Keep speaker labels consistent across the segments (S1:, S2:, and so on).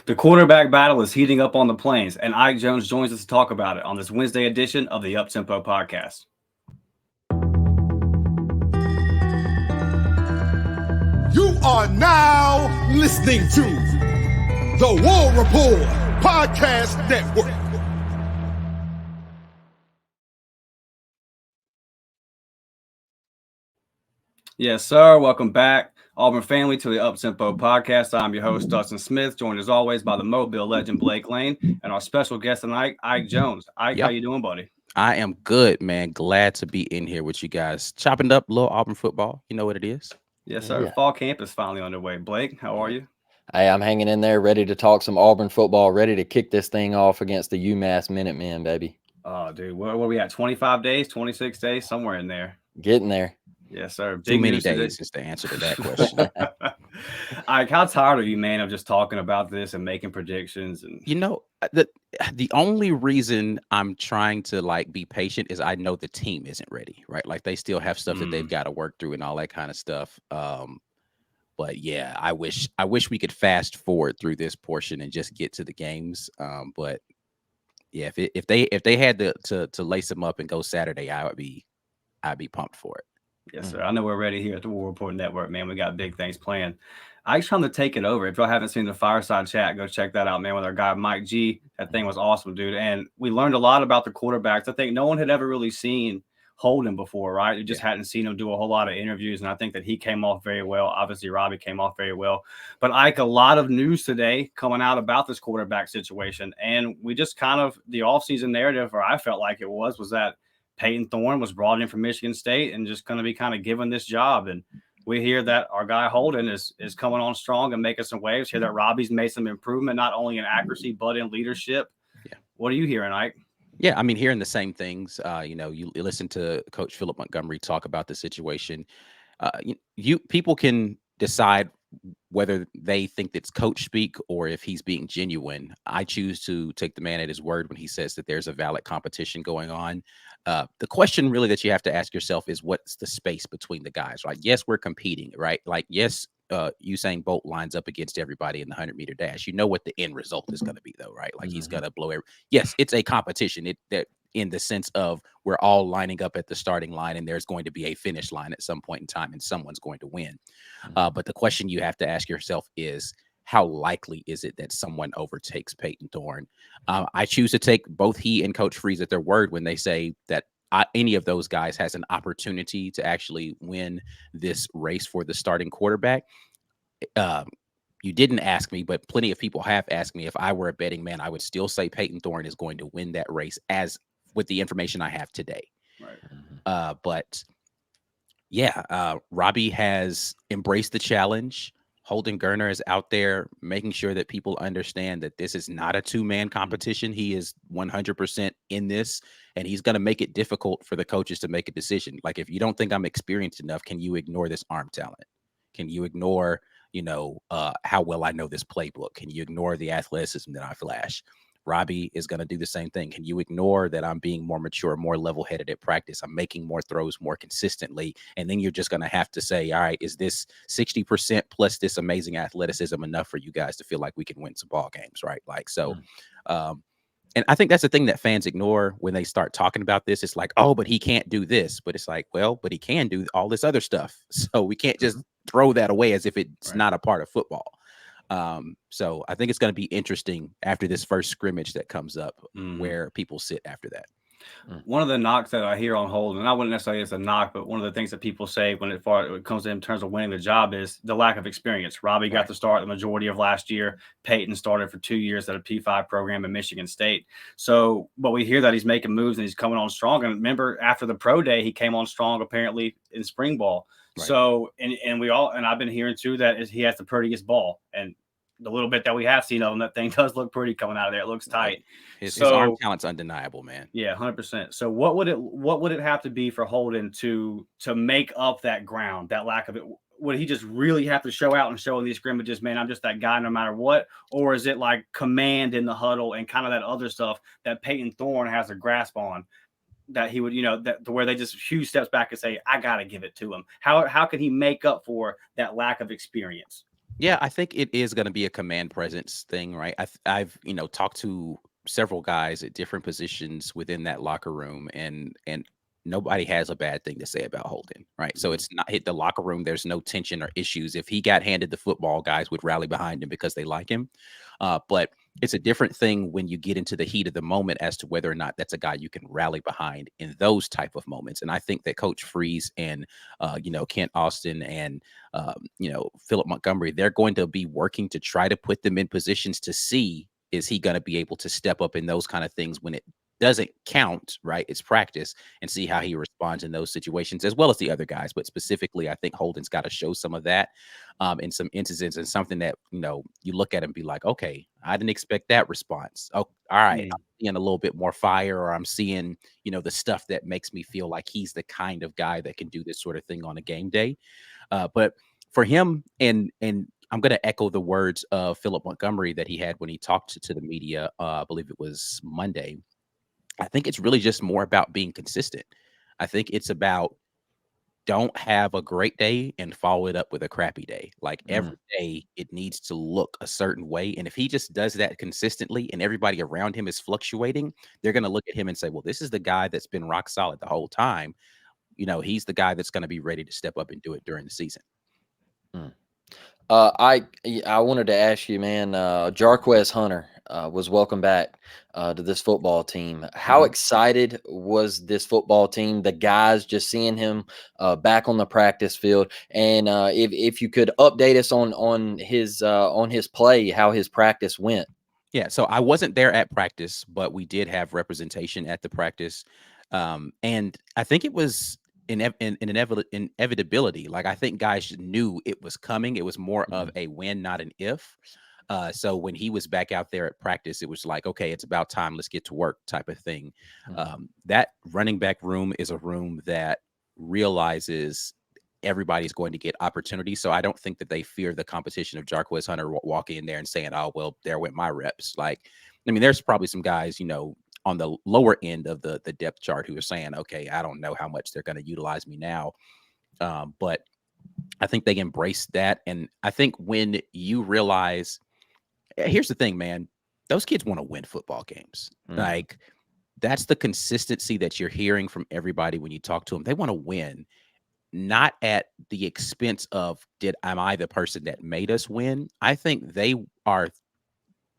S1: The quarterback battle is heating up on the plains, and Ike Jones joins us to talk about it on this Wednesday edition of the Uptempo Podcast.
S2: You are now listening to the War Report Podcast Network.
S1: Yes, sir. Welcome back, Auburn family, to the Uptempo Podcast. I'm your host, Dustin Smith, joined as always by the Mobile legend Blake Lane and our special guest tonight, Ike Jones. Ike, how you doing, buddy?
S3: I am good, man. Glad to be in here with you guys, chopping up a little Auburn football. You know what it is.
S1: Yes, sir. Yeah. Fall camp is finally underway. Blake, how are you?
S4: Hey, I'm hanging in there, ready to talk some Auburn football, ready to kick this thing off against the UMass Minutemen, baby.
S1: Oh, dude, where are we at? 25 days, 26 days, somewhere in there.
S4: Getting there.
S1: Yes, sir.
S3: Too many days is the answer to that question.
S1: Ike, how tired are you, man, of just talking about this and making predictions? And
S3: the only reason I'm trying to be patient is I know the team isn't ready, right? Like they still have stuff that they've got to work through and all that kind of stuff. But yeah, I wish we could fast forward through this portion and just get to the games. But yeah, if they had to lace them up and go Saturday, I'd be pumped for it.
S1: Yes, sir. I know we're ready here at the War Report Network, man. We got big things planned. Ike's trying to take it over. If y'all haven't seen the Fireside Chat, go check that out, man, with our guy Mike G. That thing was awesome, dude. And we learned a lot about the quarterbacks. I think no one had ever really seen Holden before, right? You just hadn't seen him do a whole lot of interviews, and I think that he came off very well. Obviously, Robbie came off very well. But Ike, a lot of news today coming out about this quarterback situation, and we just kind of the offseason narrative, or I felt like it was that Peyton Thorne was brought in from Michigan State and just going to be kind of given this job. And we hear that our guy Holden is coming on strong and making some waves. Hear that Robbie's made some improvement, not only in accuracy, but in leadership. Yeah. What are you hearing, Ike?
S3: Yeah, I mean, hearing the same things. You listen to Coach Philip Montgomery talk about the situation. People can decide whether they think that's coach speak or if he's being genuine. I choose to take the man at his word when he says that there's a valid competition going on. The question really that you have to ask yourself is what's the space between the guys, right? Yes, we're competing, right? Like, yes, Usain Bolt lines up against everybody in the 100-meter dash. You know what the end result is going to be, though, right? Like he's going to blow every. Yes, it's a competition. That in the sense of we're all lining up at the starting line and there's going to be a finish line at some point in time and someone's going to win. But the question you have to ask yourself is, how likely is it that someone overtakes Peyton Thorne? I choose to take both he and Coach Freeze at their word when they say that any of those guys has an opportunity to actually win this race for the starting quarterback. You didn't ask me, but plenty of people have asked me if I were a betting man, I would still say Peyton Thorne is going to win that race as with the information I have today. Right. But yeah, Robbie has embraced the challenge. Holden Geriner is out there making sure that people understand that this is not a two-man competition. He is 100% in this, and he's going to make it difficult for the coaches to make a decision. Like, if you don't think I'm experienced enough, can you ignore this arm talent? Can you ignore, how well I know this playbook? Can you ignore the athleticism that I flash? Robbie is going to do the same thing. Can you ignore that I'm being more mature, more level-headed at practice? I'm making more throws more consistently. And then you're just going to have to say, all right, is this 60% plus this amazing athleticism enough for you guys to feel like we can win some ball games, right? Like, so, and I think that's the thing that fans ignore when they start talking about this. It's like, oh, but he can't do this. But it's like, well, but he can do all this other stuff. So we can't just throw that away as if it's not a part of football. So I think it's going to be interesting after this first scrimmage that comes up where people sit after that.
S1: One of the knocks that I hear on Holden, and I wouldn't necessarily say it's a knock, but one of the things that people say when it comes in terms of winning the job is the lack of experience. Robbie got to start the majority of last year. Peyton started for 2 years at a P5 program in Michigan State. So, but we hear that he's making moves and he's coming on strong. And remember, after the pro day, he came on strong apparently in spring ball. Right. So, and I've been hearing too that he has the prettiest ball, and the little bit that we have seen of him, that thing does look pretty coming out of there. It looks tight.
S3: His arm talent's undeniable, man.
S1: Yeah, 100%. So what would it have to be for Holden to make up that ground, that lack of it? Would he just really have to show out and show in these scrimmages, man, I'm just that guy no matter what? Or is it like command in the huddle and kind of that other stuff that Peyton Thorne has a grasp on, that he would, that to where they just huge steps back and say, I got to give it to him? How can he make up for that lack of experience?
S3: Yeah, I think it is going to be a command presence thing, right? I've talked to several guys at different positions within that locker room, and nobody has a bad thing to say about Holden, right? So
S1: Mhm.
S3: it's not hit the locker room. There's no tension or issues. If he got handed the football, guys would rally behind him because they like him. But it's a different thing when you get into the heat of the moment as to whether or not that's a guy you can rally behind in those type of moments. And I think that Coach Freeze and Kent Austin and Philip Montgomery, they're going to be working to try to put them in positions to see, is he going to be able to step up in those kind of things when it doesn't count, right? It's practice, and see how he responds in those situations, as well as the other guys. But specifically, I think Holden's got to show some of that in some instances, and something that, you look at and be like, okay, I didn't expect that response. Oh, all right.
S1: Yeah.
S3: I'm seeing a little bit more fire, or I'm seeing, the stuff that makes me feel like he's the kind of guy that can do this sort of thing on a game day. But for him, and I'm going to echo the words of Philip Montgomery that he had when he talked to the media. I believe it was Monday. I think it's really just more about being consistent. I think it's about, don't have a great day and follow it up with a crappy day. Like
S4: Mm.
S3: every day, it needs to look a certain way. And if he just does that consistently and everybody around him is fluctuating, they're going to look at him and say, well, this is the guy that's been rock solid the whole time. He's the guy that's going to be ready to step up and do it during the season.
S4: Mm. I wanted to ask you, man. Jarquez Hunter was welcome back to this football team. How
S1: Mhm.
S4: excited was this football team? The guys just seeing him back on the practice field, and if you could update us on his play, how his practice went.
S3: Yeah, so I wasn't there at practice, but we did have representation at the practice, and I think it was inevitability. Like, I think guys knew it was coming. It was more of
S4: Mhm.
S3: a when, not an if. So when he was back out there at practice, it was like, okay, it's about time. Let's get to work, type of thing.
S4: Mhm.
S3: That running back room is a room that realizes everybody's going to get opportunities. So I don't think that they fear the competition of Jarquez Hunter walking in there and saying, "Oh, well, there went my reps." Like, I mean, there's probably some guys, on the lower end of the depth chart who are saying, "Okay, I don't know how much they're going to utilize me now." But I think they embrace that, and I think when you realize, here's the thing, man, those kids want to win football games.
S4: Mhm.
S3: Like, that's the consistency that you're hearing from everybody when you talk to them. They want to win, not at the expense of, am I the person that made us win? I think they are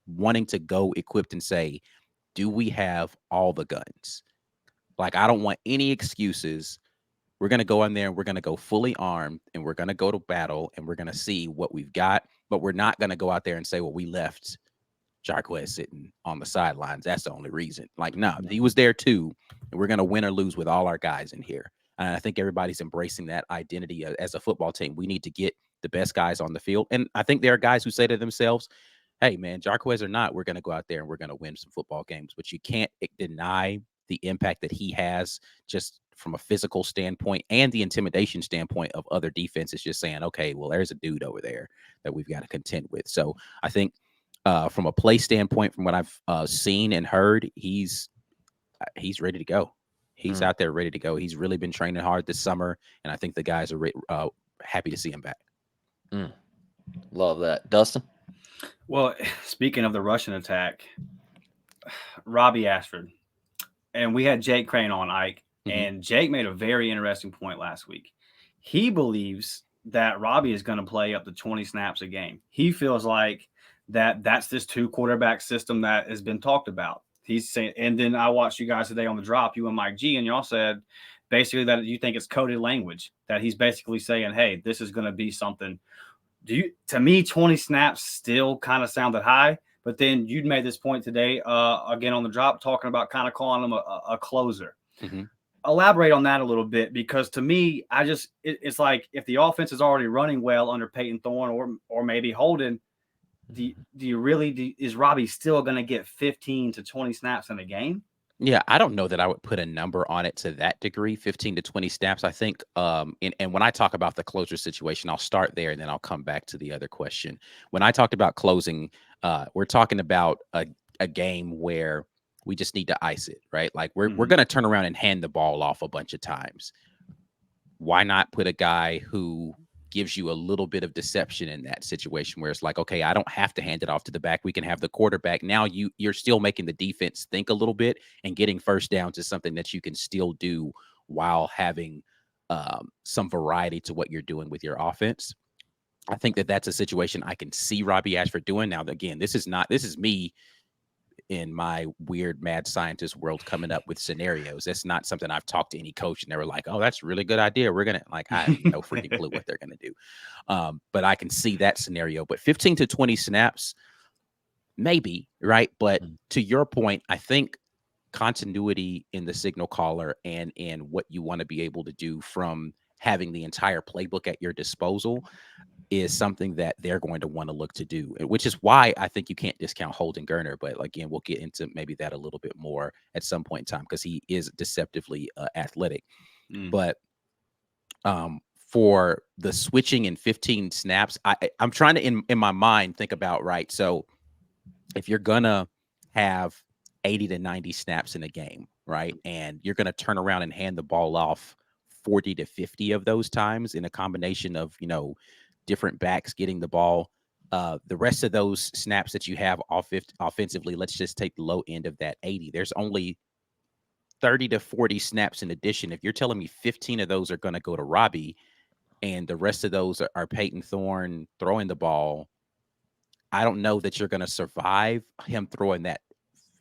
S3: wanting to go equipped and say, do we have all the guns? Like, I don't want any excuses. We're going to go in there and we're going to go fully armed and we're going to go to battle and we're going to see what we've got. But we're not going to go out there and say, well, we left Jarquez sitting on the sidelines. That's the only reason. Like, no, he was there too. And we're going to win or lose with all our guys in here. And I think everybody's embracing that identity as a football team. We need to get the best guys on the field. And I think there are guys who say to themselves, hey, man, Jarquez or not, we're going to go out there and we're going to win some football games. But you can't deny the impact that he has just from a physical standpoint and the intimidation standpoint of other defenses, just saying, okay, well, there's a dude over there that we've got to contend with. So I think from a play standpoint, from what I've seen and heard, he's ready to go. He's
S4: Mm.
S3: out there ready to go. He's really been training hard this summer, and I think the guys are happy to see him back.
S4: Mm. Love that, Dustin.
S1: Well, speaking of the Russian attack, Robbie Ashford, and we had Jake Crane on, Ike,
S3: Mm-hmm.
S1: and Jake made a very interesting point last week. He believes that Robbie is going to play up to 20 snaps a game. He feels like that's this two quarterback system that has been talked about. He's saying, and then I watched you guys today on the drop, you and Mike G, and y'all said basically that you think it's coded language, that he's basically saying, hey, this is going to be something. To me, 20 snaps still kind of sounded high, but then you'd made this point today, again on the drop, talking about kind of calling him a closer.
S3: Mm-hmm.
S1: Elaborate on that a little bit, because to me, it's like if the offense is already running well under Peyton Thorne or maybe Holden, is Robbie still going to get 15 to 20 snaps in a game?
S3: Yeah, I don't know that I would put a number on it to that degree, 15 to 20 snaps. I think, and when I talk about the closer situation, I'll start there and then I'll come back to the other question. When I talked about closing, we're talking about a game where we just need to ice it, right? Like we're going to turn around and hand the ball off a bunch of times. Why not put a guy who gives you a little bit of deception in that situation where it's like, okay, I don't have to hand it off to the back. We can have the quarterback. Now you're still making the defense think a little bit, and getting first downs is something that you can still do while having some variety to what you're doing with your offense. I think that that's a situation I can see Robbie Ashford doing. Now, again, this is me in my weird mad scientist world coming up with scenarios. That's not something I've talked to any coach and they were like, oh, that's a really good idea. We're going to I have no freaking clue what they're going to do. But I can see that scenario, but 15 to 20 snaps, maybe, right? But to your point, I think continuity in the signal caller and in what you want to be able to do from having the entire playbook at your disposal is something that they're going to want to look to do, which is why I think you can't discount Holden Geriner. But again, we'll get into maybe that a little bit more at some point in time because he is deceptively athletic. But for the switching in 15 snaps, I'm trying to, in my mind, think about, right, so if you're going to have 80 to 90 snaps in a game, right, and you're going to turn around and hand the ball off 40 to 50 of those times in a combination of, different backs getting the ball. The rest of those snaps that you have offensively, let's just take the low end of that 80. There's only 30 to 40 snaps in addition. If you're telling me 15 of those are going to go to Robbie and the rest of those are Peyton Thorne throwing the ball, I don't know that you're going to survive him throwing that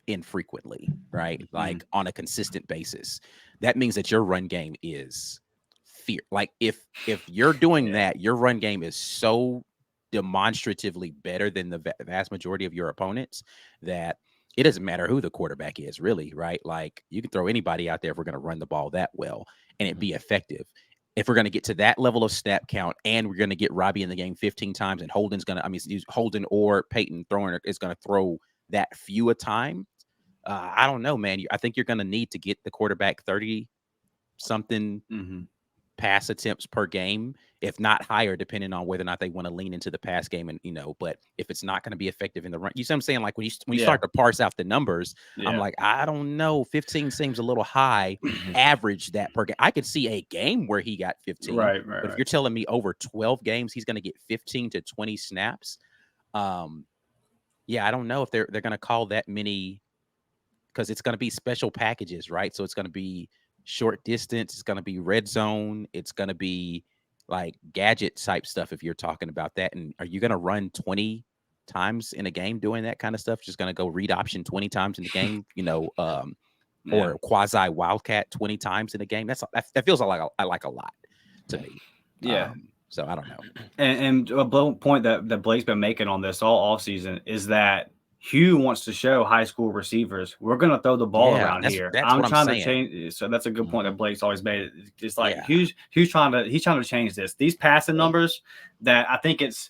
S3: infrequently, right? Like on a consistent basis. That means that your run game is fear. Like if you're doing that, your run game is so demonstratively better than the vast majority of your opponents that it doesn't matter who the quarterback is, really, right? Like you can throw anybody out there if we're going to run the ball that well and it be effective. If we're going to get to that level of snap count and we're going to get Robbie in the game 15 times and Holden's going to, Holden or Peyton throwing is going to throw that few a time. I don't know, man. I think you're going to need to get the quarterback 30 something pass attempts per game, if not higher, depending on whether or not they want to lean into the pass game. And, but if it's not going to be effective in the run, you see what I'm saying? Like when you start to parse out the numbers, I'm like, I don't know. 15 seems a little high. Average that per game. I could see a game where he got 15. But if you're telling me over 12 games, he's going to get 15 to 20 snaps. I don't know if they're going to call that many, because it's going to be special packages, right? So it's going to be short distance, it's going to be red zone, it's going to be like gadget type stuff if you're talking about that. And are you going to run 20 times in a game doing that kind of stuff? Just going to go read option 20 times in the game, or quasi wildcat 20 times in a game? That feels like a lot to me. So I don't know.
S1: And a point that Blake's been making on this all offseason is that Hugh wants to show high school receivers we're going to throw the ball around here. I'm trying to change. So that's a good point that Blake's always made. It's like Hugh's trying to change this. These passing numbers that I think it's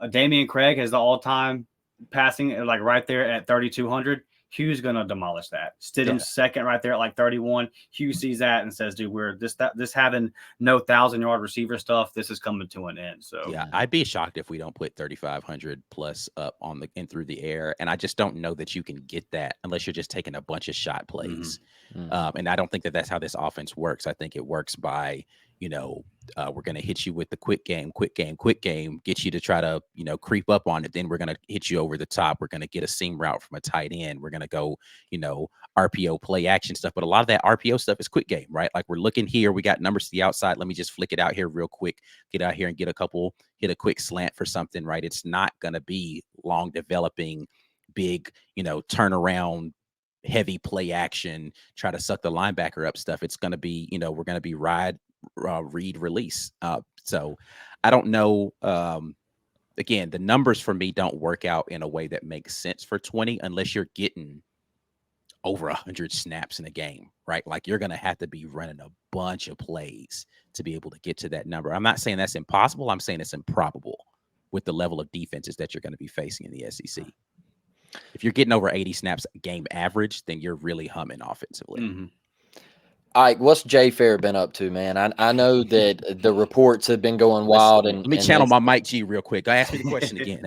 S1: Damian Craig has the all-time passing like right there at 3,200. Hugh's going to demolish that. Stidham's second right there at like 31. Hugh sees that and says, dude, we're this having no 1,000-yard receiver stuff. This is coming to an end. So
S3: I'd be shocked if we don't put 3,500 plus up on the and through the air. And I just don't know that you can get that unless you're just taking a bunch of shot plays. And I don't think that that's how this offense works. I think it works by, we're going to hit you with the quick game, get you to try to, creep up on it. Then we're going to hit you over the top. We're going to get a seam route from a tight end. We're going to go, RPO play action stuff. But a lot of that RPO stuff is quick game, right? Like we're looking here. We got numbers to the outside. Let me just flick it out here real quick, get out here and hit a quick slant for something, right? It's not going to be long developing, big, turnaround, heavy play action, try to suck the linebacker up stuff. It's going to be, we're going to be read, release. So I don't know. Again, the numbers for me don't work out in a way that makes sense for 20 unless you're getting over 100 snaps in a game, right? Like you're going to have to be running a bunch of plays to be able to get to that number. I'm not saying that's impossible. I'm saying it's improbable with the level of defenses that you're going to be facing in the SEC. If you're getting over 80 snaps game average, then you're really humming offensively.
S4: Ike, what's Jay Fair been up to, man? I know that the reports have been going wild.
S3: Let me channel my Mike G real quick. Ask me the question again.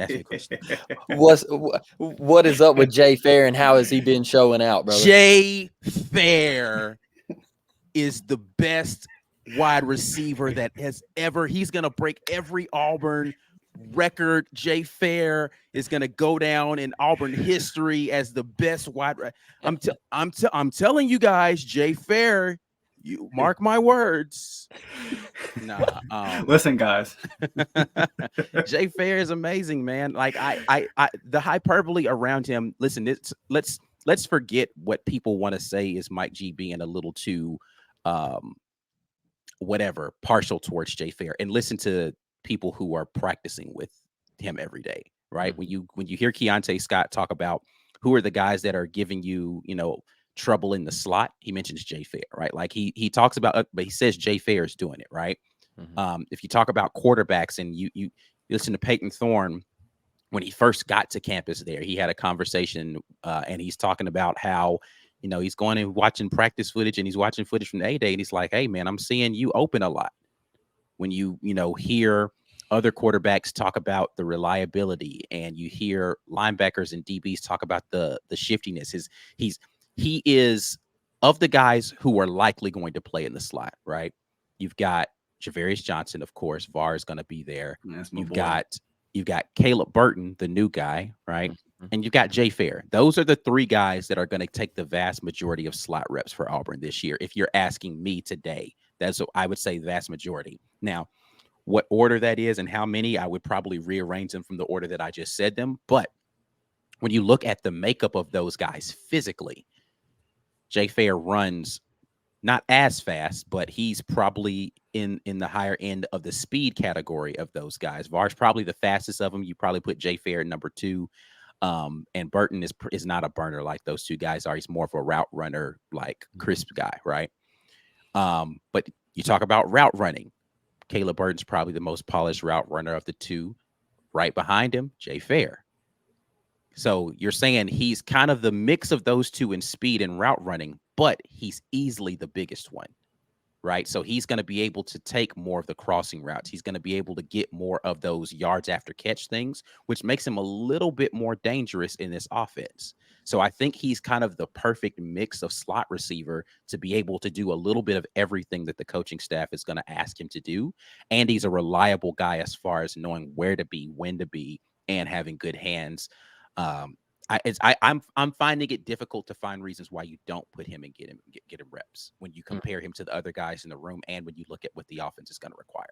S4: What is up with Jay Fair and how has he been showing out, brother?
S3: Jay Fair is the best wide receiver that has ever. He's going to break every Auburn record. Jay Fair is going to go down in Auburn history as the best wide. I'm telling you guys, Jay Fair. You mark my words. Nah.
S1: Listen, guys.
S3: Jay Fair is amazing, man. Like I the hyperbole around him. Listen, let's forget what people want to say is Mike G being a little too whatever partial towards Jay Fair, and listen to people who are practicing with him every day, right?
S4: Mm-hmm.
S3: When you hear Keontae Scott talk about who are the guys that are giving you, trouble in the slot, he mentions Jay Fair, right? Like he talks about, but he says Jay Fair is doing it, right?
S4: Mm-hmm.
S3: If you talk about quarterbacks and you listen to Peyton Thorne when he first got to campus there, he had a conversation and he's talking about how, he's going and watching practice footage and he's watching footage from the A-Day and he's like, hey, man, I'm seeing you open a lot. When you hear other quarterbacks talk about the reliability and you hear linebackers and DBs talk about the shiftiness, he is of the guys who are likely going to play in the slot, right? You've got Javarius Johnson, of course. VAR is going to be there. You've got Caleb Burton, the new guy, right?
S4: Mm-hmm.
S3: And you've got Jay Fair. Those are the three guys that are going to take the vast majority of slot reps for Auburn this year. If you're asking me today, that's what I would say, the vast majority. Now, what order that is and how many, I would probably rearrange them from the order that I just said them. But when you look at the makeup of those guys physically, Jay Fair runs not as fast, but he's probably in the higher end of the speed category of those guys. VAR's probably the fastest of them. You probably put Jay Fair at number 2. And Burton is not a burner like those two guys are. He's more of a route runner, like crisp guy, right? But you talk about route running. Caleb Burton's probably the most polished route runner of the two. Right behind him, Jay Fair. So you're saying he's kind of the mix of those two in speed and route running, but he's easily the biggest one, right? So he's going to be able to take more of the crossing routes. He's going to be able to get more of those yards after catch things, which makes him a little bit more dangerous in this offense. So I think he's kind of the perfect mix of slot receiver to be able to do a little bit of everything that the coaching staff is going to ask him to do. And he's a reliable guy as far as knowing where to be, when to be, and having good hands. I'm finding it difficult to find reasons why you don't put him and get him reps when you compare him to the other guys in the room and when you look at what the offense is going to require.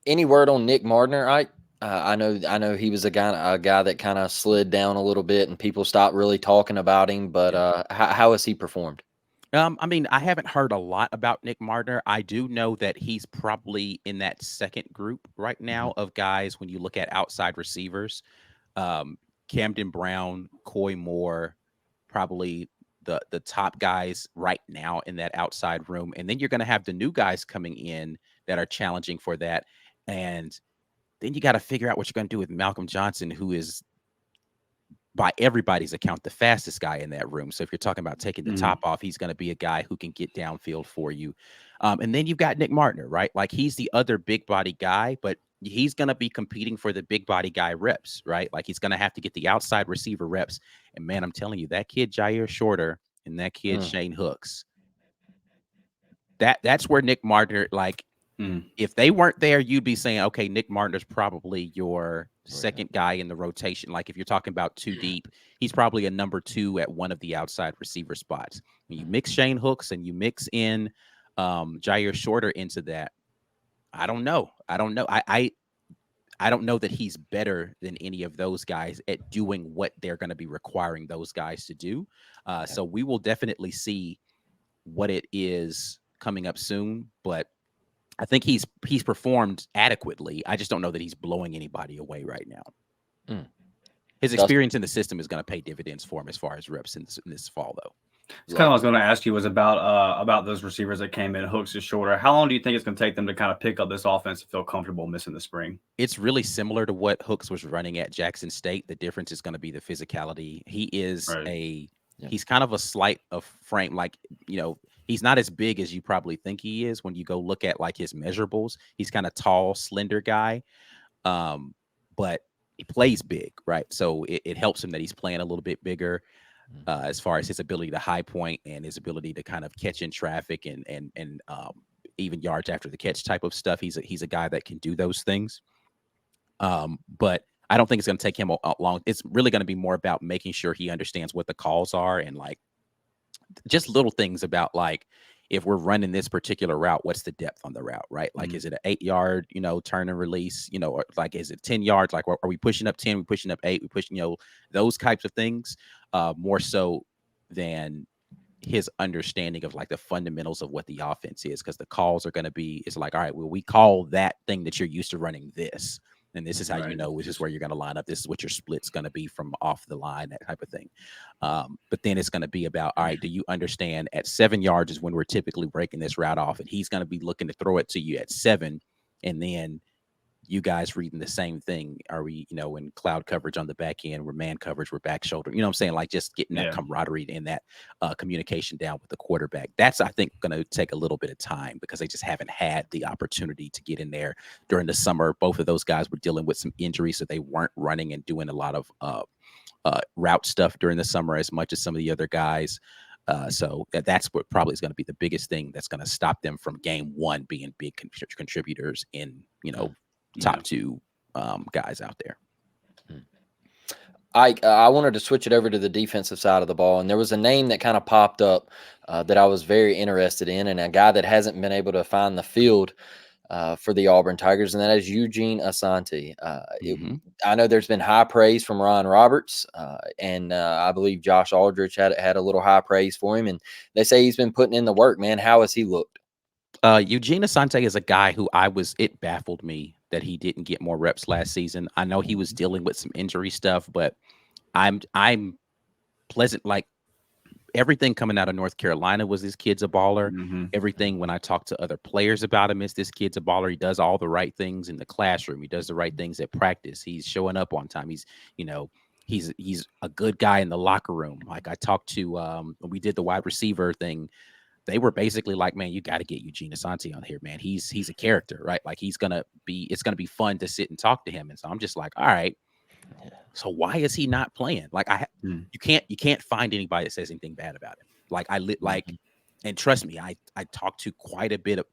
S4: Any word on Nick Mardner? I know he was a guy that kind of slid down a little bit and people stopped really talking about him. But how has he performed?
S3: I mean, I haven't heard a lot about Nick Mardner. I do know that he's probably in that second group right now of guys when you look at outside receivers. Camden Brown, Coy Moore, probably the top guys right now in that outside room. And then you're going to have the new guys coming in that are challenging for that. And then you got to figure out what you're going to do with Malcolm Johnson, who is, by everybody's account, the fastest guy in that room. So if you're talking about taking the top off, he's going to be a guy who can get downfield for you. And then you've got Nick Mardner, right? Like he's the other big body guy, but he's going to be competing for the big body guy reps, right? Like he's going to have to get the outside receiver reps. And man, I'm telling you, that kid Jair Shorter and that kid Shane Hooks, that's where Nick Mardner, like, if they weren't there, you'd be saying, okay, Nick Mardner's probably your second guy in the rotation. Like if you're talking about too deep, he's probably a number 2 at one of the outside receiver spots. When you mix Shane Hooks and you mix in Jair Shorter into that, I don't know. I don't know that he's better than any of those guys at doing what they're going to be requiring those guys to do. So we will definitely see what it is coming up soon, but I think he's performed adequately. I just don't know that he's blowing anybody away right now. His experience in the system is going to pay dividends for him as far as reps in this fall, though.
S1: It's kind of what I was going to ask you was about those receivers that came in, Hooks and Shorter. How long do you think it's going to take them to kind of pick up this offense and feel comfortable missing the spring?
S3: It's really similar to what Hooks was running at Jackson State. The difference is going to be the physicality. He is he's kind of a slight of frame, like, he's not as big as you probably think he is when you go look at like his measurables. He's kind of tall, slender guy, but he plays big, right? So it helps him that he's playing a little bit bigger as far as his ability to high point and his ability to kind of catch in traffic and even yards after the catch type of stuff. He's a guy that can do those things. But I don't think it's going to take him a long. It's really going to be more about making sure he understands what the calls are and like just little things about like if we're running this particular route, what's the depth on the route, right? Like, is it an 8-yard, turn and release, or like, is it 10 yards? Like, are we pushing up 10? We pushing up 8? We pushing, those types of things, more so than his understanding of like the fundamentals of what the offense is. Cause the calls are going to be, it's like, all right, well, we call that thing that you're used to running this. And this is how this is where you're going to line up. This is what your split's going to be from off the line, that type of thing. But then it's going to be about, all right, do you understand at 7 yards is when we're typically breaking this route off, and he's going to be looking to throw it to you at 7, and then you guys reading the same thing. Are we, in cloud coverage on the back end, we're man coverage, we're back shoulder, what I'm saying? Like just getting that camaraderie and that communication down with the quarterback. That's, I think, going to take a little bit of time because they just haven't had the opportunity to get in there during the summer. Both of those guys were dealing with some injuries, so they weren't running and doing a lot of route stuff during the summer as much as some of the other guys. So that's what probably is going to be the biggest thing that's going to stop them from game one being big contributors in, top 2 guys out there.
S4: I wanted to switch it over to the defensive side of the ball, and there was a name that kind of popped up that I was very interested in, and a guy that hasn't been able to find the field for the Auburn Tigers, and that is Eugene Asante. I know there's been high praise from Ron Roberts, and I believe Josh Aldrich had a little high praise for him, and they say he's been putting in the work, man. How has he looked?
S3: Eugene Asante is a guy who it baffled me that he didn't get more reps last season. I know he was dealing with some injury stuff, but I'm pleasant. Like everything coming out of North Carolina was this kid's a baller. Everything when I talk to other players about him is this kid's a baller. He does all the right things in the classroom. He does the right things at practice. He's showing up on time. He's, he's a good guy in the locker room. Like I talked to, when we did the wide receiver thing, they were basically like, man, you got to get Eugene Asante on here, man. He's a character, right? Like it's going to be fun to sit and talk to him. And so I'm just like, all right, so why is he not playing? Like you can't find anybody that says anything bad about him. Like and trust me, I talked to quite a bit of,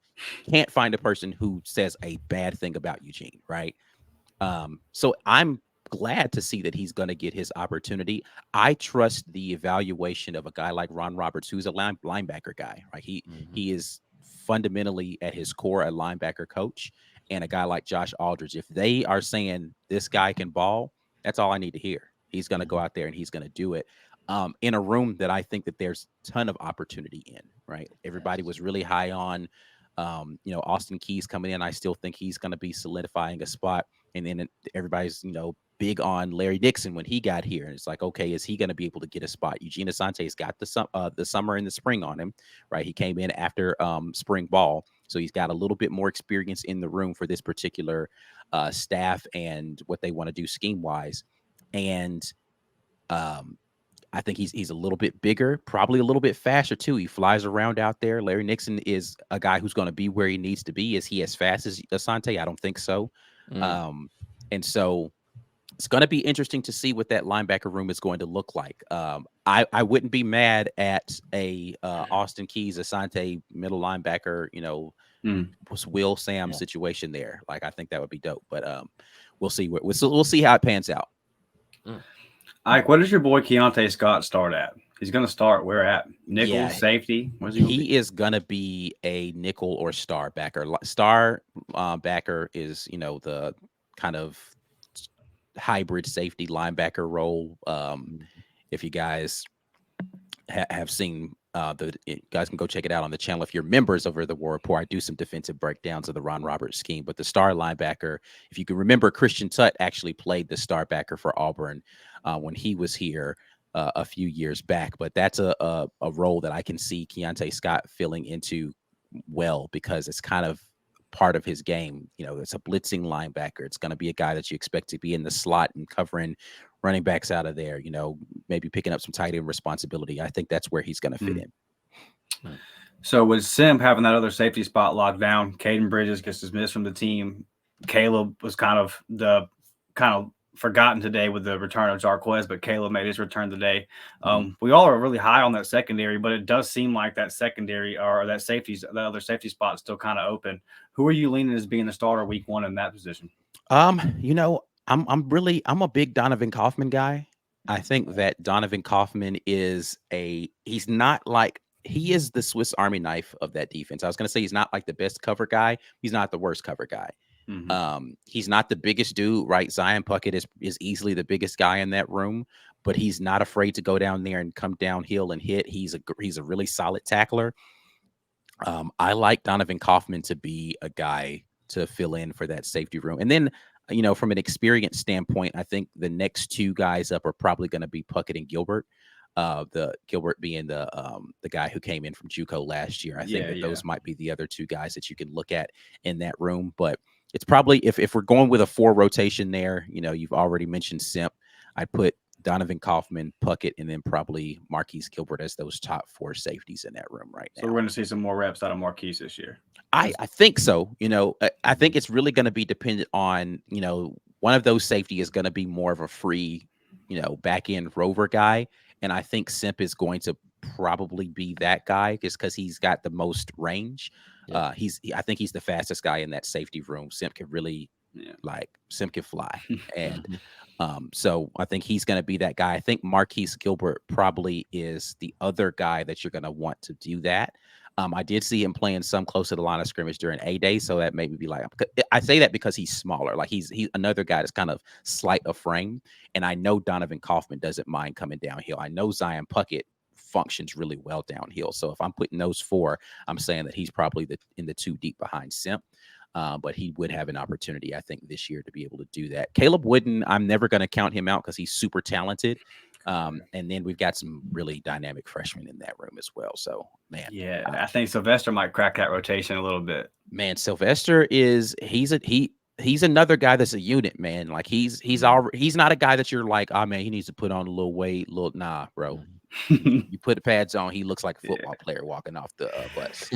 S3: can't find a person who says a bad thing about Eugene. Right. So I'm glad to see that he's going to get his opportunity. I trust the evaluation of a guy like Ron Roberts, who's a linebacker guy, right? He is fundamentally at his core a linebacker coach, and a guy like Josh Aldridge. If they are saying this guy can ball, that's all I need to hear. He's going to go out there and he's going to do it in a room that I think that there's a ton of opportunity in, right? Everybody was really high on, Austin Keys coming in. I still think he's going to be solidifying a spot. And then everybody's, big on Larry Dixon when he got here. And it's like, okay, is he going to be able to get a spot? Eugene Asante's got the summer and the spring on him, right? He came in after spring ball. So he's got a little bit more experience in the room for this particular staff and what they want to do scheme-wise. And I think he's a little bit bigger, probably a little bit faster too. He flies around out there. Larry Nixon is a guy who's going to be where he needs to be. Is he as fast as Asante? I don't think so. And so it's going to be interesting to see what that linebacker room is going to look like. I wouldn't be mad at a Austin Keys, Asante middle linebacker, Will Sam situation there. Like I think that would be dope. But we'll see. We'll see how it pans out.
S1: Ike, what does your boy Keontae Scott start at? He's going to start where at? Nickel, safety?
S3: He is going to be a nickel or star backer. Star backer is, the kind of hybrid safety linebacker role. If you guys have seen you guys can go check it out on the channel. If you're members over the War Report, I do some defensive breakdowns of the Ron Roberts scheme. But the star linebacker, if you can remember, Christian Tutt actually played the star backer for Auburn when he was here a few years back. But that's a role that I can see Keontae Scott filling into well, because it's kind of part of his game. It's a blitzing linebacker. It's going to be a guy that you expect to be in the slot and covering running backs out of there, maybe picking up some tight end responsibility. I think that's where he's going to fit in.
S1: So with Sim having that other safety spot locked down, Caden Bridges gets dismissed from the team. Caleb was kind of forgotten today with the return of Jarquez, but Caleb made his return today. We all are really high on that secondary, but it does seem like that secondary or that safeties, the other safety spot still kind of open. Who are you leaning as being the starter week 1 in that position?
S3: You know, I'm a big Donovan Kaufman guy. I think that Donovan Kaufman is he's not like he is the Swiss Army knife of that defense. I was gonna say he's not like the best cover guy. He's not the worst cover guy. He's not the biggest dude, right? Zion Puckett is easily the biggest guy in that room, but he's not afraid to go down there and come downhill and hit. He's a really solid tackler. I like Donovan Kaufman to be a guy to fill in for that safety room. And then, you know, from an experience standpoint, I think the next two guys up are probably going to be Puckett and Gilbert. The Gilbert being the guy who came in from JUCO last year. I think that those might be the other two guys that you can look at in that room. But it's probably if we're going with a 4 rotation there, you know, you've already mentioned Simp. I'd put Donovan Kaufman, Puckett, and then probably Marquise Gilbert as those top 4 safeties in that room right now.
S1: So we're going to see some more reps out of Marquise this year.
S3: I think so. You know, I think it's really going to be dependent on, you know, one of those safety is going to be more of a free, you know, back end rover guy. And I think Simp is going to probably be that guy just because he's got the most range. I think he's the fastest guy in that safety room. Simp can really Simp can fly. And so I think he's going to be that guy. I think Marquise Gilbert probably is the other guy that you're going to want to do that. I did see him playing some close to the line of scrimmage during A-Day, so that made me be like, I say that because he's smaller. Like he's another guy that's kind of slight of frame, and I know Donovan Kaufman doesn't mind coming downhill. I know Zion Puckett functions really well downhill. So if I'm putting those 4, I'm saying that he's probably in the 2 deep behind Simp. But he would have an opportunity, I think, this year to be able to do that. Caleb Wooden, I'm never going to count him out because he's super talented. And then we've got some really dynamic freshmen in that room as well. So, man.
S1: Yeah, I think Sylvester might crack that rotation a little bit.
S3: Man, Sylvester he's another guy that's a unit, man. Like he's not a guy that you're like, oh man, he needs to put on a little weight, nah, bro. You put the pads on, he looks like a football player walking off the bus.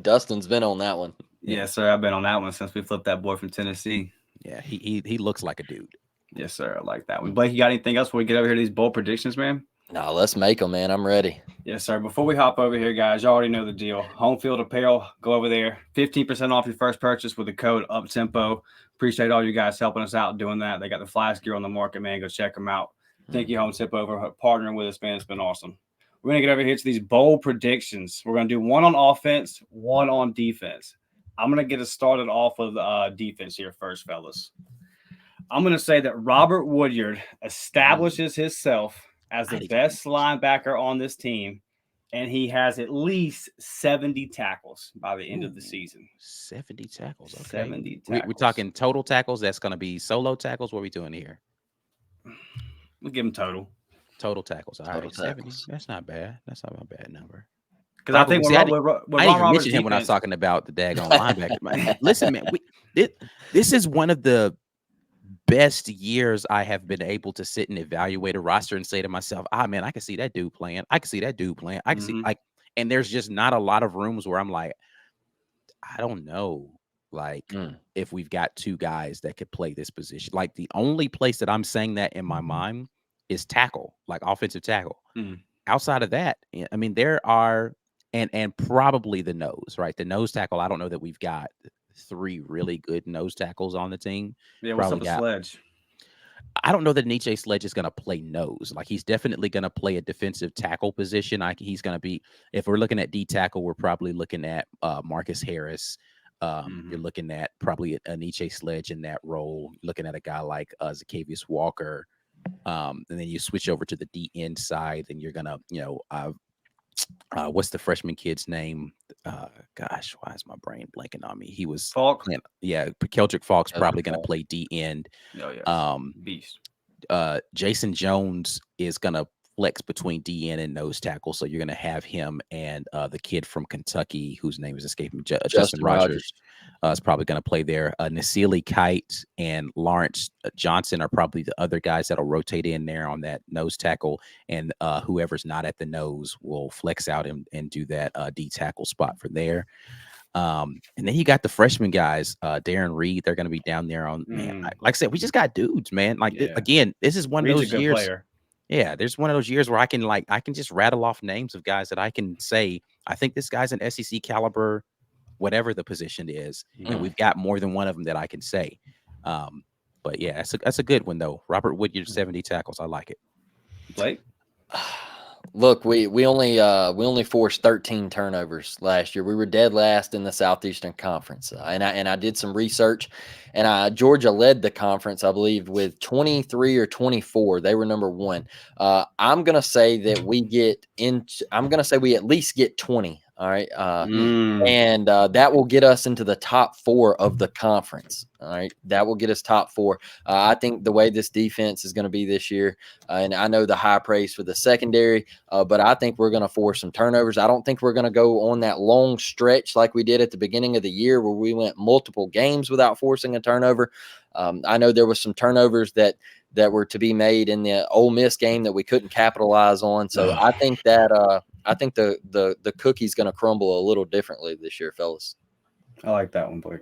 S4: Dustin's been on that one.
S1: Yes, sir. I've been on that one since we flipped that boy from Tennessee.
S3: Yeah, he looks like a dude.
S1: Yes, sir. I like that one. Blake, you got anything else before we get over here to these bold predictions, man?
S4: No, let's make them, man. I'm ready.
S1: Yes, sir. Before we hop over here, guys, you already know the deal. Home Field Apparel, go over there. 15% off your first purchase with the code UPTEMPO. Appreciate all you guys helping us out doing that. They got the flash gear on the market, man. Go check them out. Thank you, Home Tempo, for partnering with us, man. It's been awesome. We're going to get over here to these bold predictions. We're going to do one on offense, one on defense. I'm going to get us started off with defense here first, fellas. I'm going to say that Robert Woodyard establishes himself as the best linebacker on this team, and he has at least 70 tackles by the end of the season.
S3: 70 tackles. Okay.
S1: 70 tackles.
S3: We're talking total tackles. That's going to be solo tackles. What are we doing here?
S1: We'll give him total.
S3: Total tackles. All right,
S4: Tackles.
S3: 70. That's not bad. That's not a bad number.
S1: Because I think
S3: I didn't mention him when I was talking about the daggone linebacker. Man, listen, man, this is one of the best years I have been able to sit and evaluate a roster and say to myself, man, I can see that dude playing. I can see that dude playing. I can see and there's just not a lot of rooms where I'm like, I don't know. Like if we've got 2 guys that could play this position. Like the only place that I'm saying that in my mind is tackle, like offensive tackle. Outside of that, I mean, there are and probably the nose, right? The nose tackle. I don't know that we've got 3 really good nose tackles on the team.
S1: Yeah, what's up with Sledge?
S3: I don't know that Nietzsche Sledge is going to play nose. Like he's definitely going to play a defensive tackle position. He's going to be, if we're looking at D tackle, we're probably looking at Marcus Harris. You're looking at probably a Nietzsche Sledge in that role. You're looking at a guy like Zacchaeus Walker. And then you switch over to the D end side, and you're gonna, what's the freshman kid's name? Gosh, why is my brain blanking on me? He was
S1: Falk.
S3: Keldrick Falk's probably gonna play D end.
S1: Oh yeah, beast.
S3: Jason Jones is gonna flex between D end and nose tackle, so you're gonna have him and the kid from Kentucky whose name is escaping, Justin Rogers. Is probably going to play there. Nasili Kite and Lawrence Johnson are probably the other guys that'll rotate in there on that nose tackle. And whoever's not at the nose will flex out and do that D tackle spot for there. And then you got the freshman guys, Darren Reed. They're going to be down there on man. Like I said, we just got dudes, man. Like again, this is one
S1: Reed's
S3: of those
S1: a good
S3: years.
S1: Player.
S3: Yeah, there's one of those years where I can just rattle off names of guys that I can say I think this guy's an SEC caliber, whatever the position is, and we've got more than one of them that I can say. But yeah, that's a good one though. Robert Woodyard, 70 tackles. I like it.
S1: Blake.
S4: Look, we only forced 13 turnovers last year. We were dead last in the Southeastern Conference, and I did some research, and Georgia led the conference, I believe, with 23 or 24. They were number one. I'm gonna say that I'm gonna say we at least get 20. All right. And that will get us into the top 4 of the conference. All right. That will get us top 4. I think the way this defense is going to be this year, and I know the high praise for the secondary, but I think we're going to force some turnovers. I don't think we're going to go on that long stretch like we did at the beginning of the year where we went multiple games without forcing a turnover. I know there was some turnovers that were to be made in the Ole Miss game that we couldn't capitalize on. So I think that I think the cookie's going to crumble a little differently this year, fellas.
S1: I like that one, Blake.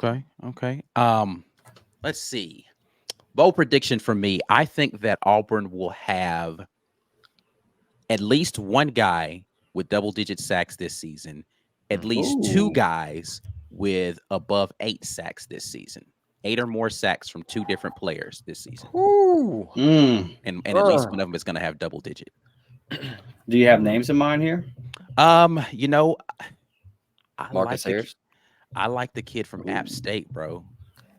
S3: Okay. Let's see. Bold prediction for me. I think that Auburn will have at least one guy with double-digit sacks this season, at least 2 guys with above 8 sacks this season. 8 or more sacks from 2 different players this season. And at least one of them is going to have double-digit.
S1: Do you have names in mind here?
S3: You know,
S4: Marcus Harris.
S3: I like the kid from App State, bro.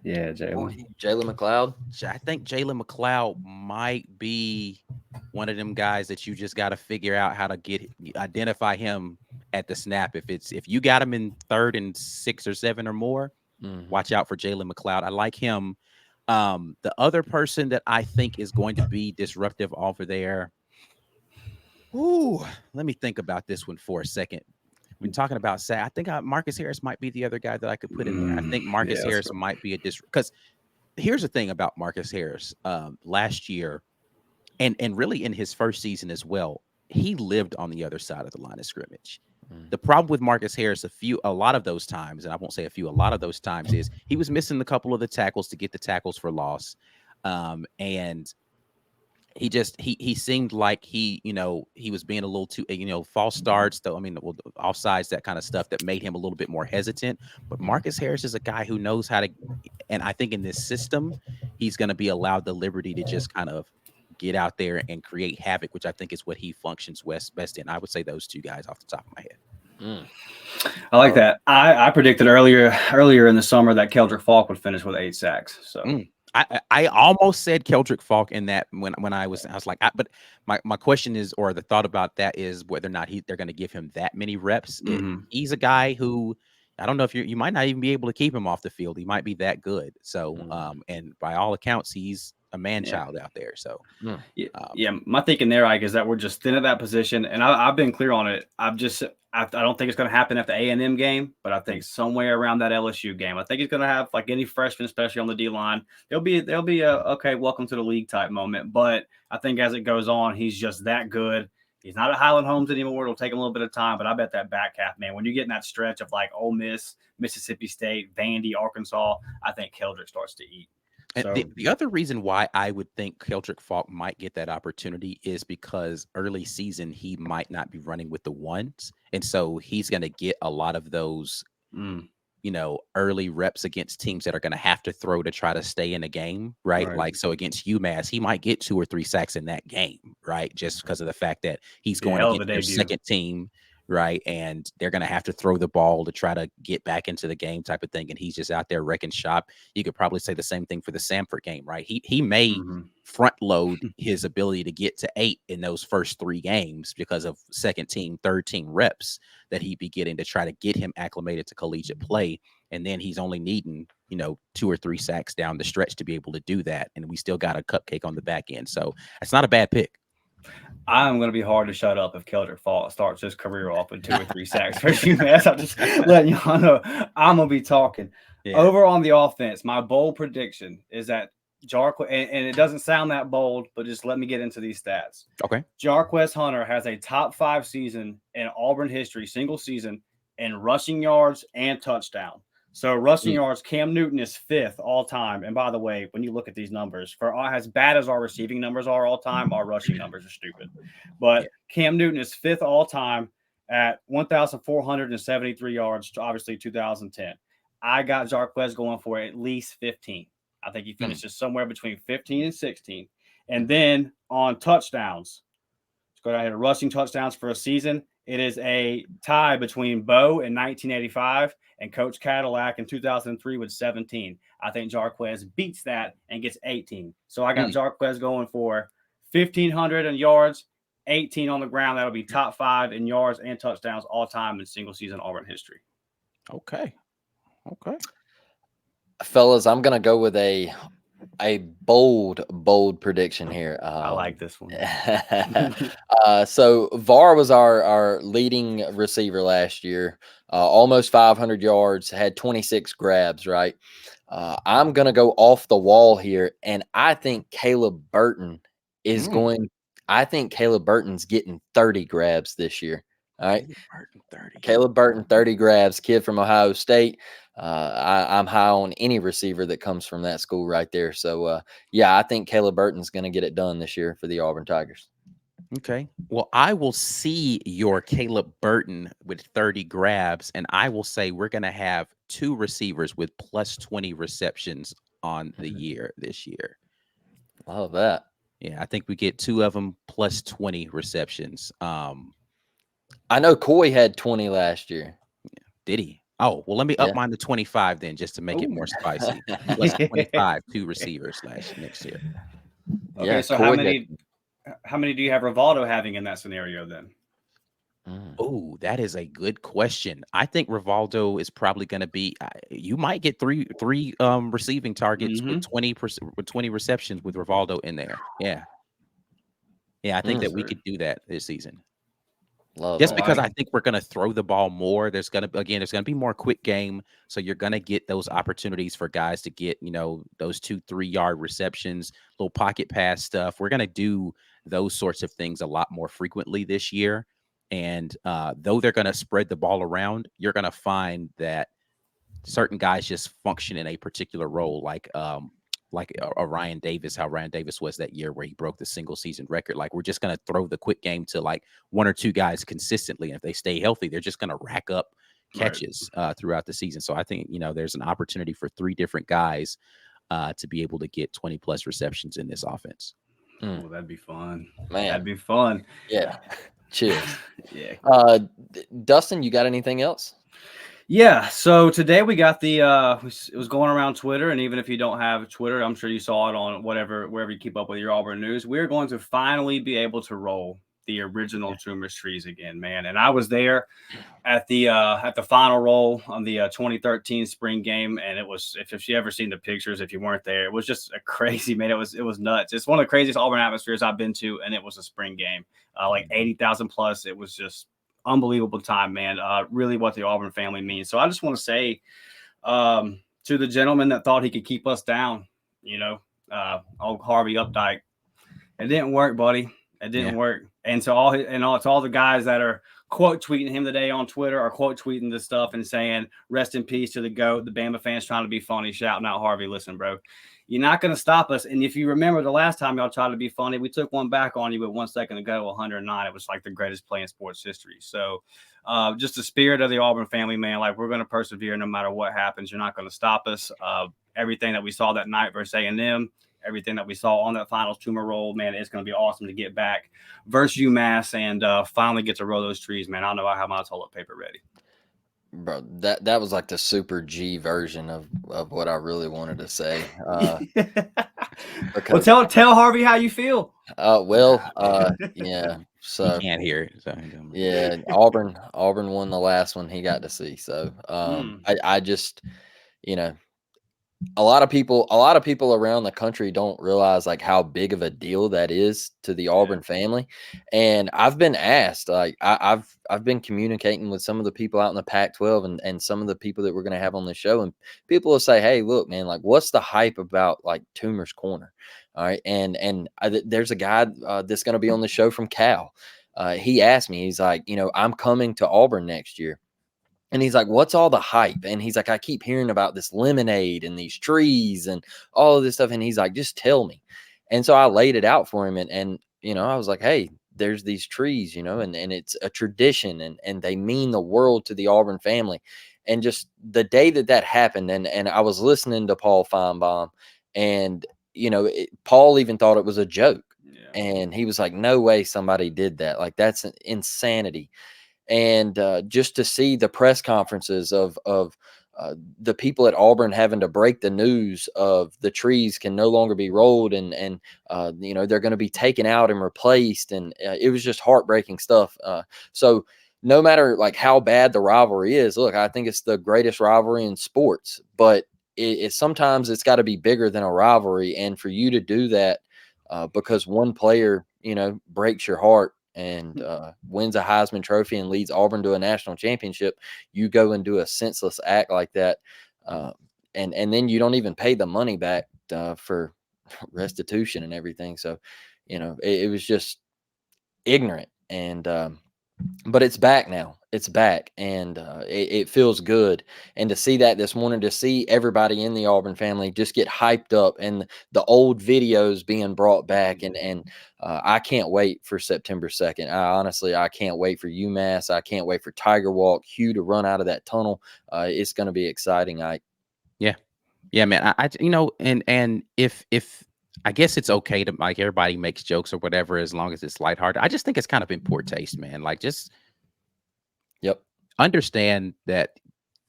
S1: Yeah, Jalen
S4: McLeod.
S3: I think Jalen McLeod might be one of them guys that you just got to figure out how to identify him at the snap. If you got him in 3rd and 6 or 7 or more, watch out for Jalen McLeod. I like him. The other person that I think is going to be disruptive over there. Let me think about this one for a second. When talking about sack, I think Marcus Harris might be the other guy that I could put in there. I think Marcus Harris might be because here's the thing about Marcus Harris. Last year, and really in his first season as well, he lived on the other side of the line of scrimmage. The problem with Marcus Harris, a lot of those times, and I won't say a lot of those times, is he was missing a couple of the tackles to get the tackles for loss, and he seemed like he was being a little too, false starts, though. I mean, offsides, that kind of stuff that made him a little bit more hesitant. But Marcus Harris is a guy who knows how to, and I think in this system, he's going to be allowed the liberty to just kind of get out there and create havoc, which I think is what he functions best in. I would say those 2 guys off the top of my head.
S1: I like that. I predicted earlier in the summer that Keldrick Falk would finish with 8 sacks. So.
S3: I almost said Keldrick Falk in that when I was like, but my question is, or the thought about that is whether or not they're going to give him that many reps. He's a guy who I don't know if you might not even be able to keep him off the field. He might be that good. So, and by all accounts, he's a man-child out there. So,
S1: my thinking there, Ike, is that we're just thin at that position, and I've been clear on it. I don't think it's going to happen at the A&M game, but I think somewhere around that LSU game, I think he's going to have, like any freshman, especially on the D line, there'll be a okay, welcome to the league type moment. But I think as it goes on, he's just that good. He's not at Highland Homes anymore. It'll take him a little bit of time, but I bet that back half, man, when you get in that stretch of like Ole Miss, Mississippi State, Vandy, Arkansas, I think Keldrick starts to eat.
S3: So, the other reason why I would think Keldrick Falk might get that opportunity is because early season he might not be running with the ones, and so he's going to get a lot of those, early reps against teams that are going to have to throw to try to stay in a game, right? Like so against UMass, he might get 2 or 3 sacks in that game, right? Just because of the fact that he's going against their second team. Right. And they're going to have to throw the ball to try to get back into the game type of thing. And he's just out there wrecking shop. You could probably say the same thing for the Samford game, right? He may front load his ability to get to 8 in those first 3 games because of second team, third team reps that he'd be getting to try to get him acclimated to collegiate play. And then he's only needing, 2 or 3 sacks down the stretch to be able to do that. And we still got a cupcake on the back end. So it's not a bad pick.
S1: I'm going to be hard to shut up if Keldrick Falk starts his career off with 2 or 3 sacks for UMass. I'm just letting y'all know I'm going to be talking. Yeah. Over on the offense, my bold prediction is that Jarquez, and it doesn't sound that bold, but just let me get into these stats.
S3: Okay.
S1: Jarquez Hunter has a top 5 season in Auburn history, single season, in rushing yards and touchdown. So rushing yards, Cam Newton is 5th all time. And by the way, when you look at these numbers, for as bad as our receiving numbers are all time, our rushing numbers are stupid. But Cam Newton is 5th all time at 1,473 yards, obviously 2010. I got Jarquez going for at least 15. I think he finishes somewhere between 15 and 16. And then on touchdowns, let's go down here to rushing touchdowns for a season. It is a tie between Bo in 1985 and Coach Cadillac in 2003 with 17. I think Jarquez beats that and gets 18. So I got Jarquez going for 1,500 in yards, 18 on the ground. That'll be top 5 in yards and touchdowns all time in single season Auburn history.
S3: Okay.
S4: Fellas, I'm going to go with a bold prediction here.
S1: I like this one.
S4: So VAR was our leading receiver last year, almost 500 yards, had 26 grabs, right? I'm going to go off the wall here, and I think Caleb Burton is I think Caleb Burton's getting 30 grabs this year. All right. Caleb Burton, 30 grabs, kid from Ohio State. I'm high on any receiver that comes from that school right there. So, I think Caleb Burton's going to get it done this year for the Auburn Tigers.
S3: Okay. Well, I will see your Caleb Burton with 30 grabs, and I will say we're going to have 2 receivers with plus 20 receptions on the year this year.
S4: Love that.
S3: Yeah, I think we get 2 of them plus 20 receptions.
S4: I know Coy had 20 last year.
S3: Did he? Oh, well, let me up mine to 25 then, just to make it more spicy. Plus 25, 2 receivers next year.
S1: Okay, so how many do you have Rivaldo having in that scenario then?
S3: Oh, that is a good question. I think Rivaldo is probably going to be. You might get three receiving targets with 20 receptions with Rivaldo in there. Yeah. I think that we could do that this season. Because I think we're going to throw the ball more. There's going to be more quick game, so you're going to get those opportunities for guys to get those 2-3 yard receptions, little pocket pass stuff. We're going to do those sorts of things a lot more frequently this year. And though they're going to spread the ball around, you're going to find that certain guys just function in a particular role, like a Ryan Davis, how Ryan Davis was that year where he broke the single season record. Like, we're just going to throw the quick game to like 1 or 2 guys consistently. And if they stay healthy, they're just going to rack up catches throughout the season. So I think, there's an opportunity for 3 different guys to be able to get 20 plus receptions in this offense.
S1: Oh, that'd be fun.
S4: Man,
S1: that'd be fun.
S4: Yeah. Cheers.
S1: Yeah.
S4: Dustin, you got anything else?
S1: Yeah, so today we got the it was going around Twitter, and even if you don't have Twitter, I'm sure you saw it on wherever you keep up with your Auburn news. We're going to finally be able to roll the original Tumors trees again, man. And I was there at the final roll on the 2013 spring game, and it was, if you ever seen the pictures, if you weren't there, it was just a crazy, man. It was nuts. It's one of the craziest Auburn atmospheres I've been to, and it was a spring game, like 80,000 plus. It was just unbelievable time, man. Really what the Auburn family means. So I just want to say to the gentleman that thought he could keep us down, old Harvey Updike, it didn't work, buddy. It didn't work. And so it's all the guys that are quote tweeting him today on Twitter or quote tweeting this stuff and saying rest in peace to the GOAT, the Bama fans trying to be funny, shouting out Harvey. Listen, bro, you're not going to stop us. And if you remember the last time y'all tried to be funny, we took one back on you with 1 second to go, 109. It was like the greatest play in sports history. So just the spirit of the Auburn family, man, like we're going to persevere no matter what happens. You're not going to stop us. Everything that we saw that night versus A&M, everything that we saw on that finals tumor roll, man, it's going to be awesome to get back versus UMass and finally get to roll those trees, man. I know I have my toilet paper ready.
S4: Bro, that was like the super G version of what I really wanted to say.
S1: Well, tell Harvey how you feel.
S4: Yeah. So
S3: he can't hear it. So.
S4: Yeah, Auburn won the last one he got to see. So I just, a lot of people around the country don't realize like how big of a deal that is to the Auburn family. And I've been asked, like I've been communicating with some of the people out in the Pac-12 and some of the people that we're going to have on the show, and people will say, hey, look, man, like what's the hype about like Tumor's Corner? All right. And there's a guy that's going to be on the show from Cal. He asked me, he's like, I'm coming to Auburn next year. And he's like, what's all the hype? And he's like, I keep hearing about this lemonade and these trees and all of this stuff. And he's like, just tell me. And so I laid it out for him. And I was like, hey, there's these trees, and it's a tradition and they mean the world to the Auburn family. And just the day that happened, and I was listening to Paul Feinbaum, and, Paul even thought it was a joke.
S1: Yeah.
S4: And he was like, no way somebody did that. Like, that's insanity. And just to see the press conferences of the people at Auburn having to break the news of the trees can no longer be rolled, and they're going to be taken out and replaced, and it was just heartbreaking stuff. So no matter like how bad the rivalry is, look, I think it's the greatest rivalry in sports, but sometimes it's got to be bigger than a rivalry, and for you to do that because one player breaks your heart and wins a Heisman Trophy and leads Auburn to a national championship, you go and do a senseless act like that, and then you don't even pay the money back for restitution and everything. So, it was just ignorant, and but it's back now. It's back, and it feels good. And to see that this morning, to see everybody in the Auburn family just get hyped up, and the old videos being brought back, and I can't wait for September 2nd. I can't wait for UMass. I can't wait for Tiger Walk, Hugh to run out of that tunnel. It's going to be exciting.
S3: Yeah, man. And if I guess it's okay to, like, everybody makes jokes or whatever, as long as it's lighthearted. I just think it's kind of in poor taste, man. Like, just
S4: Yep.
S3: understand that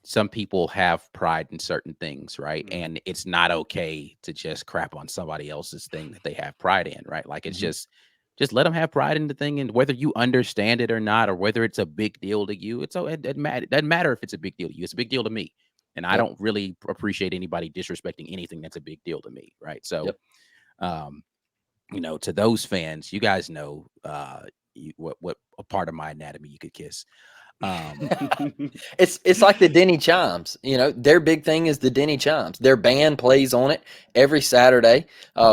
S3: some people have pride in certain things, right?
S1: Mhm.
S3: And it's not okay to just crap on somebody else's thing that they have pride in, right? Like, it's just let them have pride in the thing, and whether you understand it or not, or whether it's a big deal to you, it doesn't matter if it's a big deal to you. It's a big deal to me, and I
S4: Yep.
S3: don't really appreciate anybody disrespecting anything that's a big deal to me, right? So,
S4: Yep.
S3: to those fans, you guys know what a part of my anatomy you could kiss.
S4: It's like the Denny Chimes. Their big thing is the Denny Chimes. Their band plays on it every Saturday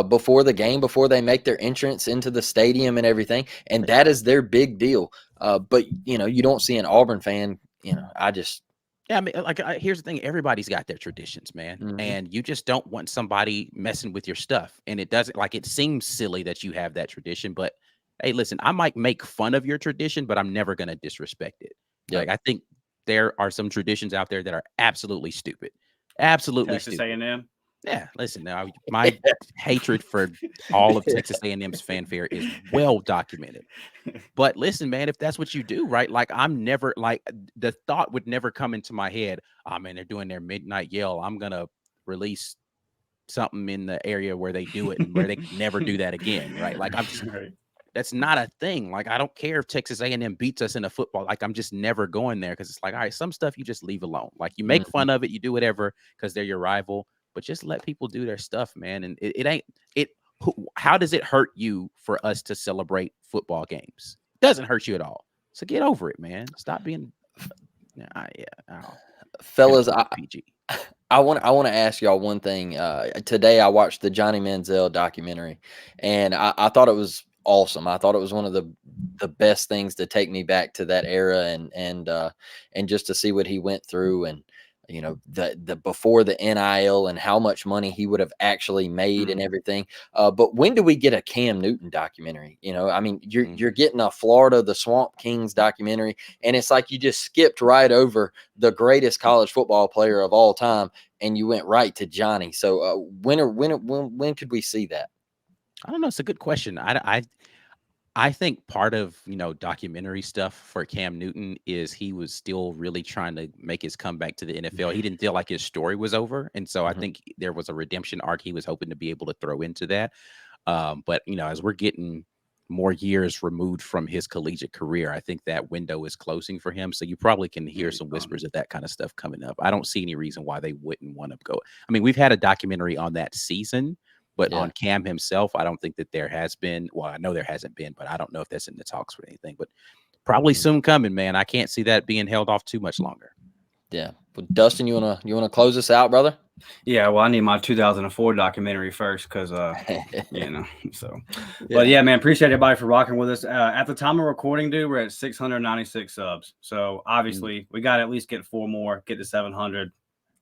S4: before the game, before they make their entrance into the stadium and everything. And that is their big deal. But you don't see an Auburn fan.
S3: Yeah, I mean, like, here's the thing: everybody's got their traditions, man,
S4: Mhm.
S3: and you just don't want somebody messing with your stuff. And it doesn't, like, it seems silly that you have that tradition, but hey, listen, I might make fun of your tradition, but I'm never going to disrespect it.
S4: Yep.
S3: Like, I think there are some traditions out there that are absolutely stupid, absolutely
S1: Texas
S3: stupid.
S1: A&M.
S3: Yeah, listen, now my hatred for all of Texas A&M's fanfare is well documented. But listen, man, if that's what you do, right? Like, I'm never, like, the thought would never come into my head. Oh man, they're doing their midnight yell. I'm gonna release something in the area where they do it and where they can never do that again, right? Like,
S1: Right.
S3: that's not a thing. Like, I don't care if Texas A&M beats us in a football. Like, I'm just never going there, because it's like, all right, some stuff you just leave alone. Like, you make
S4: Mhm.
S3: fun of it, you do whatever because they're your rival, but just let people do their stuff, man. And it ain't it. How does it hurt you for us to celebrate football games? It doesn't hurt you at all. So get over it, man. Stop being. Yeah,
S4: Fellas,
S3: PG.
S4: I want to ask y'all one thing. Today I watched the Johnny Manziel documentary, and I thought it was awesome. I thought it was one of the best things to take me back to that era, and just to see what he went through, and the before the NIL and how much money he would have actually made and everything. But when do we get a Cam Newton documentary? I mean, you're getting a Florida the Swamp Kings documentary, and it's like you just skipped right over the greatest college football player of all time, and you went right to Johnny. So when could we see that?
S3: I don't know. It's a good question. I think part of, documentary stuff for Cam Newton is he was still really trying to make his comeback to the NFL. He didn't feel like his story was over. And so I
S4: Mhm.
S3: think there was a redemption arc he was hoping to be able to throw into that. But, as we're getting more years removed from his collegiate career, I think that window is closing for him. So you probably can hear some whispers of that kind of stuff coming up. I don't see any reason why they wouldn't want to go. I mean, we've had a documentary on that season, but
S4: Yeah.
S3: on Cam himself, I don't think that there has been. Well, I know there hasn't been, but I don't know if that's in the talks or anything. But probably soon coming, man. I can't see that being held off too much longer.
S4: Yeah. Well, Dustin, you wanna close us out, brother?
S1: Yeah, well, I need my 2004 documentary first because, so. But
S4: Yeah.
S1: yeah, man, appreciate everybody for rocking with us. At the time of recording, dude, we're at 696 subs. So obviously, we got to at least get 4 more, get to 700.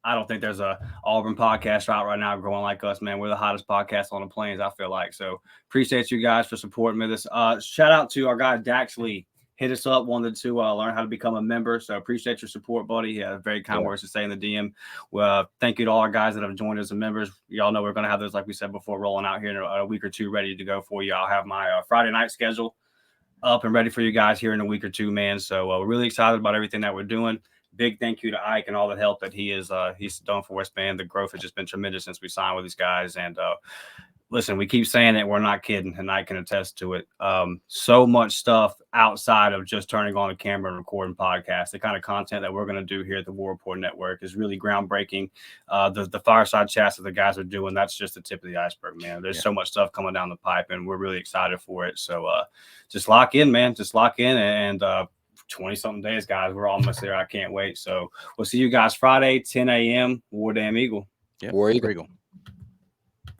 S1: I don't think there's a Auburn podcast out right now growing like us, man. We're the hottest podcast on the plains, I feel like. So appreciate you guys for supporting me. Shout out to our guy Dax Lee. Hit us up, wanted to learn how to become a member. So appreciate your support, buddy. He had very kind words to say in the DM. Well, thank you to all our guys that have joined as members. Y'all know we're going to have those, like we said before, rolling out here in a week or two, ready to go for you. I'll have my Friday night schedule up and ready for you guys here in a week or two, man. So we're really excited about everything that we're doing. Big thank you to Ike and all the help that he's done for West Bend. The growth has just been tremendous since we signed with these guys. And listen, we keep saying it. We're not kidding, and I can attest to it. So much stuff outside of just turning on a camera and recording podcasts. The kind of content that we're going to do here at the War Report Network is really groundbreaking. The fireside chats that the guys are doing, that's just the tip of the iceberg, man. There's so much stuff coming down the pipe, and we're really excited for it. So just lock in, man. Just lock in, and 20-something days, guys. We're almost there. I can't wait. So we'll see you guys Friday, 10 a.m. War Damn Eagle.
S3: Yeah,
S4: War
S3: Eagle.